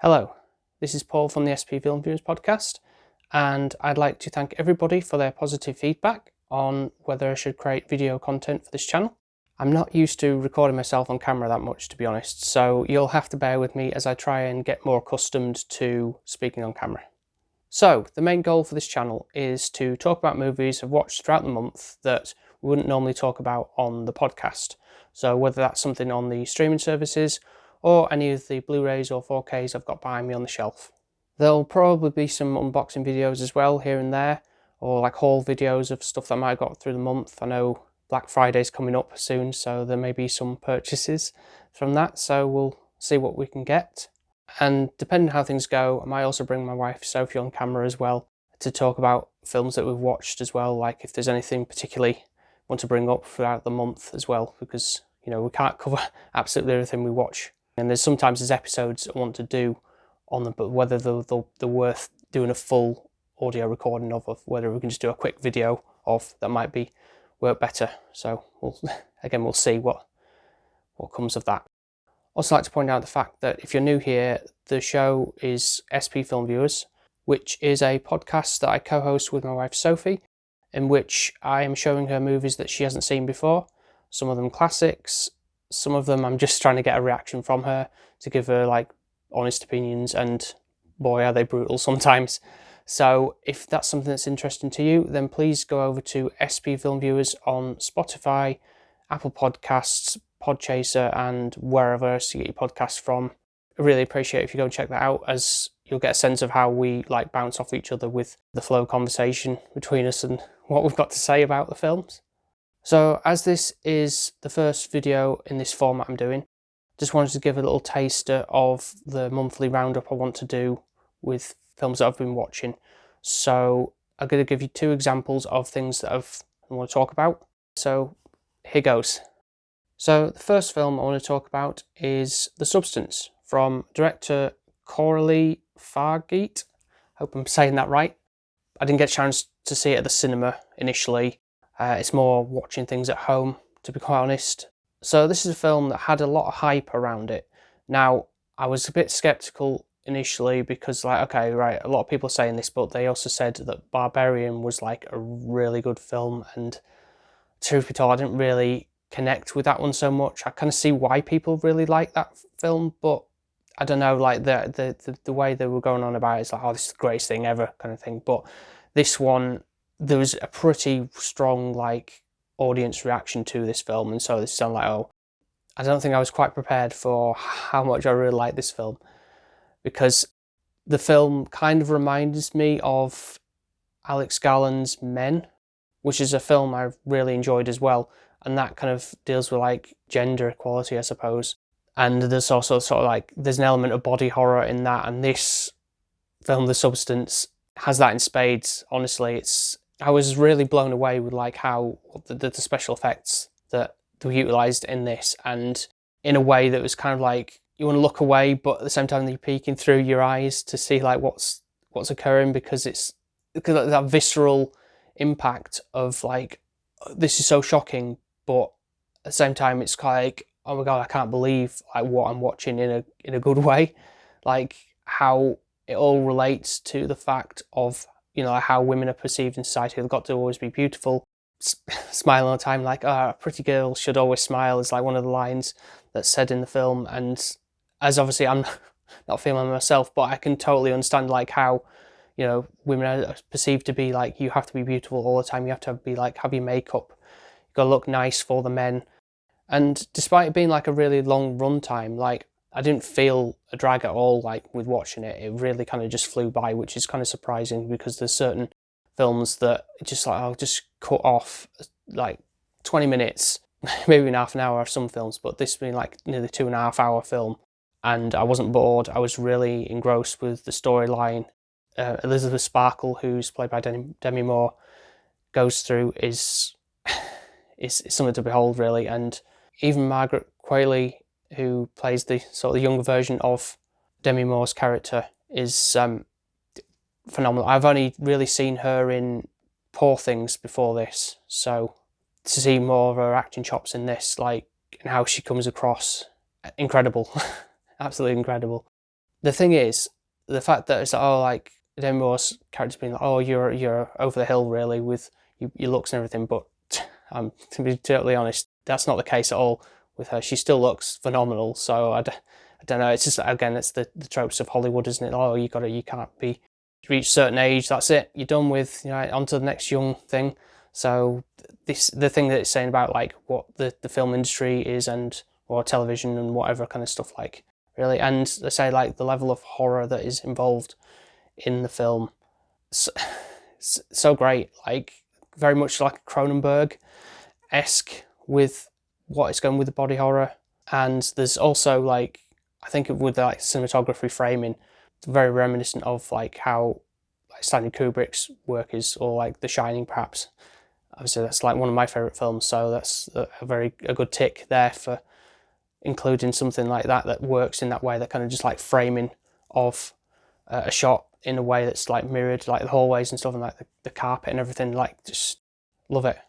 Hello, this is Paul from the SP Filmviewers podcast, and I'd like to thank everybody for their positive feedback on whether I should create video content for this channel. I'm not used to recording myself on camera that much, to be honest, so you'll have to bear with me as I try and get more accustomed to speaking on camera. So, the main goal for this channel is to talk about movies I've watched throughout the month that we wouldn't normally talk about on the podcast. So whether that's something on the streaming services or any of the Blu-rays or 4Ks I've got behind me on the shelf. There'll probably be some unboxing videos as well here and there, or like haul videos of stuff that I might have got through the month. I know Black Friday's coming up soon, so there may be some purchases from that, so we'll see what we can get. And depending on how things go, I might also bring my wife Sophie on camera as well to talk about films that we've watched as well, like if there's anything particularly I want to bring up throughout the month as well, because we can't cover absolutely everything we watch. And there's episodes I want to do on them, but whether they're worth doing a full audio recording of whether we can just do a quick video of, that might work better. So we'll see what comes of that. Also like to point out the fact that if you're new here, the show is SP Filmviewers, which is a podcast that I co-host with my wife Sophie, in which I am showing her movies that she hasn't seen before. Some of them classics, some of them I'm just trying to get a reaction from her to give her like honest opinions, and boy are they brutal sometimes. So if that's something that's interesting to you, then please go over to SP Filmviewers on Spotify, Apple Podcasts, Podchaser, and wherever else you get your podcasts from. I really appreciate it if you go and check that out, as you'll get a sense of how we like bounce off each other with the flow of conversation between us and what we've got to say about the films. So as this is the first video in this format I'm doing, just wanted to give a little taster of the monthly roundup I want to do with films that I've been watching. So I'm going to give you two examples of things that I want to talk about. So here goes. So the first film I want to talk about is The Substance, from director Coralie Fargeet. Hope I'm saying that right. I didn't get a chance to see it at the cinema initially. It's more watching things at home, to be quite honest. So this is a film that had a lot of hype around it. Now, I was a bit sceptical initially because, okay, right, a lot of people are saying this, but they also said that Barbarian was like a really good film, and truth be told, I didn't really connect with that one so much. I kind of see why people really like that film, but I don't know, like the way they were going on about it is like, oh, this is the greatest thing ever kind of thing. But this one, there was a pretty strong like audience reaction to this film, and so this sounded like, oh, I don't think I was quite prepared for how much I really like this film, because the film kind of reminds me of Alex Garland's Men, which is a film I really enjoyed as well, and that kind of deals with like gender equality, I suppose. And there's also sort of like, there's an element of body horror in that, and this film, The Substance, has that in spades. Honestly, I was really blown away with like how the special effects that were utilised in this, and in a way that was kind of like, you want to look away, but at the same time you're peeking through your eyes to see like what's occurring, because that visceral impact of like, this is so shocking, but at the same time it's kind of like, oh my god, I can't believe like what I'm watching in a good way, like how it all relates to the fact of how women are perceived in society. They've got to always be beautiful, smile all the time, like, oh, a pretty girl should always smile is like one of the lines that's said in the film. And as obviously I'm not female myself, but I can totally understand like how women are perceived to be like, you have to be beautiful all the time, you have to be like, have your makeup, you gotta look nice for the men. And despite it being like a really long run time, like I didn't feel a drag at all like with watching it. It really kind of just flew by, which is kind of surprising, because there's certain films that just like, I'll just cut off like 20 minutes, maybe in half an hour of some films, but this being like nearly 2.5 hour film, and I wasn't bored. I was really engrossed with the storyline. Elizabeth Sparkle, who's played by Demi Moore, goes through is something to behold, really. And even Margaret Qualley, who plays the sort of younger version of Demi Moore's character, is phenomenal. I've only really seen her in Poor Things before this, so to see more of her acting chops in this, like, and how she comes across, incredible. Absolutely incredible. the thing is, the fact that it's like, oh, like Demi Moore's character being like, oh, you're over the hill really with your looks and everything, but to be totally honest, that's not the case at all with her. She still looks phenomenal. So I don't know. It's just, again, it's the tropes of Hollywood, isn't it? Oh, you can't be reach a certain age. That's it. You're done with. On to the next young thing. So the thing that it's saying about like what the film industry is or television and whatever kind of stuff like really, and they say like the level of horror that is involved in the film, so great. Like very much like Cronenberg-esque with what it's going with the body horror. And there's also like, I think with like cinematography framing, it's very reminiscent of like how like Stanley Kubrick's work is, or like The Shining perhaps. Obviously that's like one of my favourite films, so that's a good tick there for including something like that works in that way, that kind of just like framing of a shot in a way that's like mirrored, like the hallways and stuff, and like the carpet and everything, like just love it.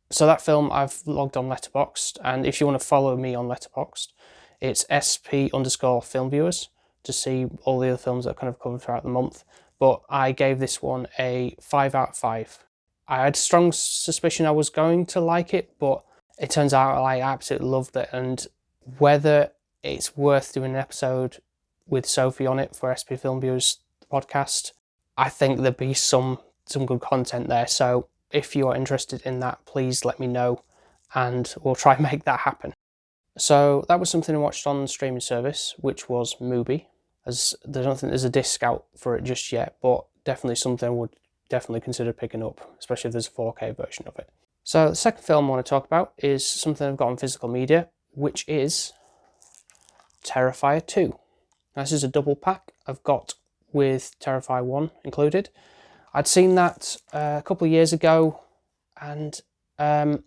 So that film I've logged on Letterboxd, and if you want to follow me on Letterboxd, it's SP_Filmviewers to see all the other films that I've kind of covered throughout the month. But I gave this one a 5 out of 5. I had strong suspicion I was going to like it, but it turns out I absolutely loved it. And whether it's worth doing an episode with Sophie on it for SP Filmviewers podcast, I think there'd be some good content there. So if you are interested in that, please let me know and we'll try and make that happen. So that was something I watched on the streaming service, which was Mubi. As I don't think there's a disc out for it just yet, but definitely something I would definitely consider picking up, especially if there's a 4K version of it. So the second film I want to talk about is something I've got on physical media, which is Terrifier 2. Now, this is a double pack I've got with Terrifier 1 included. I'd seen that a couple of years ago, and I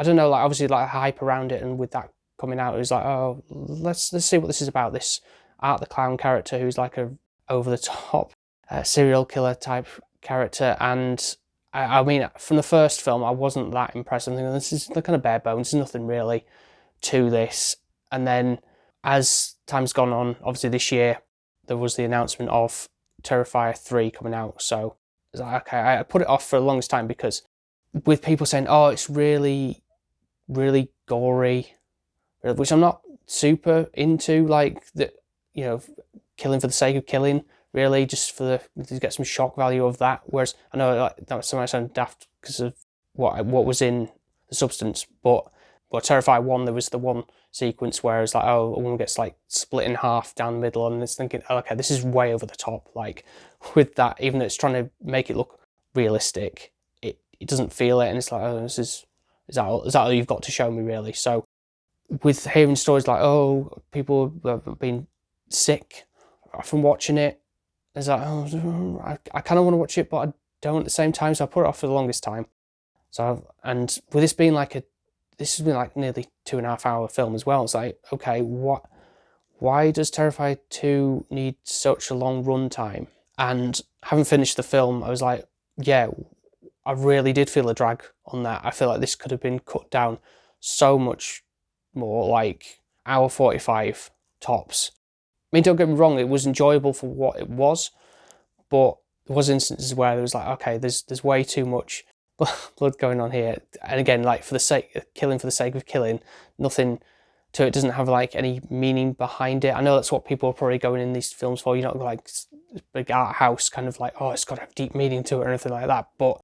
don't know, like obviously like hype around it, and with that coming out, it was like, oh, let's see what this is about. This Art the Clown character who's like a over the top serial killer type character, and I mean, from the first film, I wasn't that impressed. I'm thinking this is kind of bare bones. There's nothing really to this. And then as time's gone on, obviously this year there was the announcement of Terrifier 3 coming out. So I was like, okay, I put it off for the longest time because with people saying, oh, it's really, really gory, which I'm not super into, like the, killing for the sake of killing, really, just to get some shock value of that. Whereas I know like, that might sound daft because of what was in the substance, but Terrifier 1, there was the one sequence where it's like, oh, a woman gets like split in half down the middle, and it's thinking, oh, okay, this is way over the top. Like with that, even though it's trying to make it look realistic, it doesn't feel it, and it's like, oh, is that all you've got to show me, really? So with hearing stories like, oh, people have been sick from watching it, it's like, oh, I kind of want to watch it, but I don't at the same time, so I put it off for the longest time. So, and with this being like this has been like nearly 2.5 hour film as well. It's like, okay, why does Terrifier 2 need such a long run time? And having finished the film, I was like, yeah, I really did feel a drag on that. I feel like this could have been cut down so much more, like hour 45 tops. I mean, don't get me wrong, it was enjoyable for what it was, but there was instances where there was like, okay, there's way too much blood going on here. And again, like for the sake of killing, nothing to it, doesn't have like any meaning behind it. I know that's what people are probably going in these films for, like big art house kind of like, oh, it's got to have deep meaning to it or anything like that. But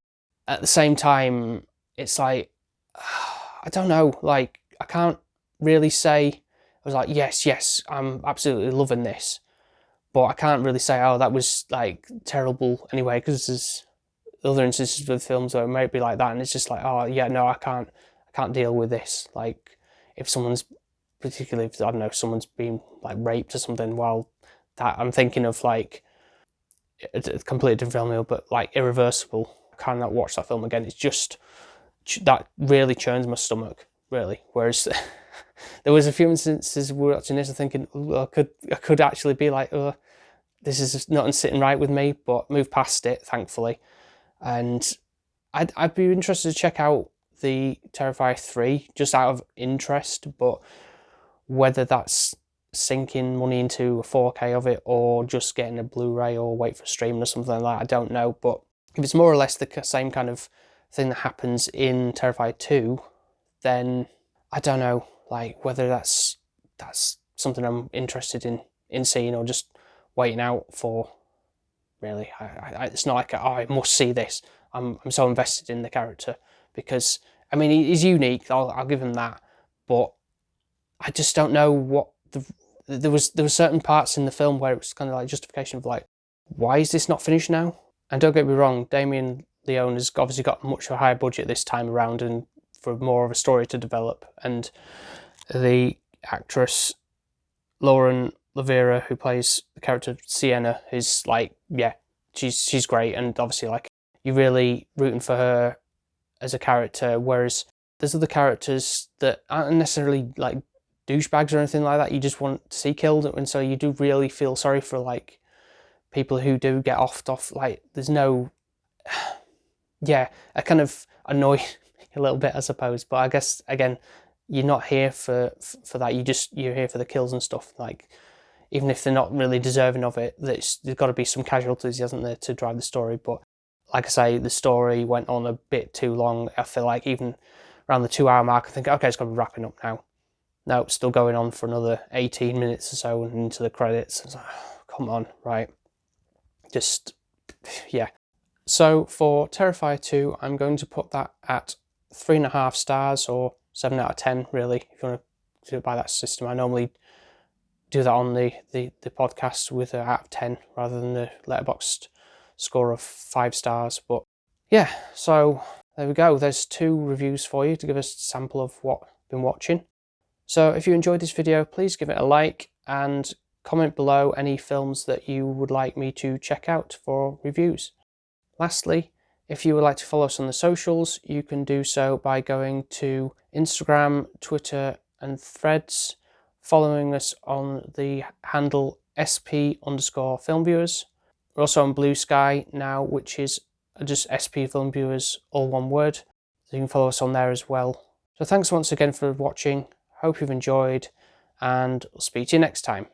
at the same time, it's like, I don't know, like I can't really say I was like, yes, I'm absolutely loving this, but I can't really say, oh, that was like terrible anyway, because there's other instances with films where it might be like that, and it's just like, oh yeah, no, I can't deal with this. Like if someone's, particularly if, I don't know, someone's been like raped or something, well, that I'm thinking of like a completely different film, but like Irreversible, I cannot watch that film again. It's just, that really churns my stomach, really. Whereas there was a few instances we were watching this and thinking, I could actually be like, oh, this is not sitting right with me, but move past it, thankfully. And I'd be interested to check out the Terrifier 3 just out of interest, but whether that's sinking money into a 4K of it, or just getting a Blu-ray, or wait for streaming or something like that. I don't know, but if it's more or less the same kind of thing that happens in Terrifier 2, then I don't know, like, whether that's something I'm interested in seeing, or just waiting out for. Really, it's not like, oh, I must see this. I'm so invested in the character, because I mean, he's unique. I'll give him that, but I just don't know what there were certain parts in the film where it was kind of like justification of like, why is this not finished now? And don't get me wrong, Damien Leone has obviously got much of a higher budget this time around, and for more of a story to develop. And the actress Lauren Lavera, who plays the character Sienna, is like, yeah, she's great, and obviously like you're really rooting for her as a character, whereas there's other characters that aren't necessarily like douchebags or anything like that. You just want to see killed, and so you do really feel sorry for like people who do get offed. Like there's no, yeah, I kind of annoy a little bit, I suppose. But I guess again, you're not here for that. You're here for the kills and stuff. Like even if they're not really deserving of it, there's got to be some casualties, hasn't there, to drive the story. But like I say, the story went on a bit too long. I feel like even around the 2-hour mark, I think, okay, it's got to be wrapping up now. No, it's still going on for another 18 minutes or so and into the credits. It's like, oh, come on, right? Just, yeah. So for Terrifier 2, I'm going to put that at 3.5 stars, or 7 out of 10, really, if you want to do it by that system. I normally do that on the podcast with out of 10 rather than the Letterboxd score of 5 stars. But yeah, so there we go. There's 2 reviews for you to give us a sample of what I've been watching. So if you enjoyed this video, please give it a like and comment below any films that you would like me to check out for reviews. Lastly, if you would like to follow us on the socials, you can do so by going to Instagram, Twitter and Threads, following us on the handle SP_Filmviewers. We're also on Bluesky now, which is just SP Filmviewers, all one word. So you can follow us on there as well. So thanks once again for watching. Hope you've enjoyed, and I'll speak to you next time.